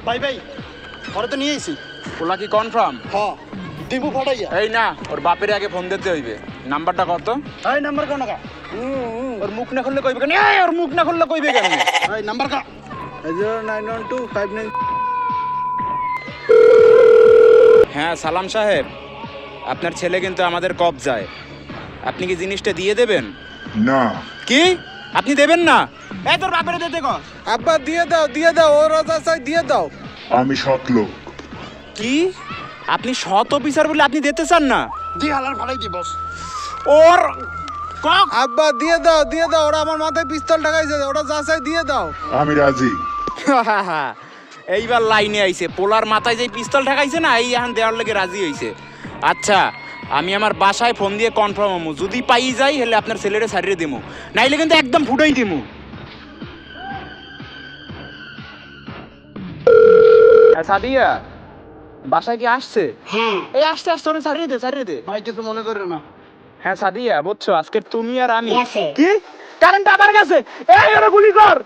ভাই ভাই ঘরে তো নিয়ে এসি। পোলা কি কনফার্ম? হ্যাঁ দিবু ফটাইয়া। এই না, ওর বাপের আগে ফোন দিতে হইবে। নাম্বারটা কত? এই নাম্বার কোন কা? ওর মুখ না খুললে কইবে কেন? এই ওর মুখ না খুললে কইবে কেন? এই নাম্বার কা? 091259। হ্যাঁ সালাম সাহেব, আপনার ছেলে কিন্তু আমাদের কবজায়। আপনি কি জিনিসটা দিয়ে দেবেন? না। কি আপনি দেবেন না? এই তোর বাপের দিতে কর। আব্বা দিয়ে দাও ওর চাই দিয়ে দাও। আমি সৎ লোক। কি আপনি সৎ অফিসার বলে আপনি দিতে চান না? দি হালার ফালাই দি বস। ওর কক আব্বা দিয়ে দাও ওরা আমার মাথায় পিস্তল ঢাকাইছে, ওরা যা চাই দিয়ে দাও। আমি রাজি। এইবার লাইনে আইছে। পোলার মাথায় যে পিস্তল ঠেকাইছে না, এই এখন দেওয়ার লেগে রাজি হইছে। আচ্ছা আমি আমার বাসায় ফোন দিয়ে কনফার্ম হমু, যদি পাই যাই হলে আপনার ছেলেরে সারিয়ে দিমু, নাইলে কিন্তু একদম ফুটাই দিমু। সাদিয়া বাসায় কি আসছে? হুম এই আসতে ওরে সারিয়ে দে। ভাই কিছু মনে করো না। হ্যাঁ সাদিয়া বুঝছো, আজকে তুমি আর আমি। গেছে। কি কারেন্ট আবার গেছে? এই ওরে গুলি কর।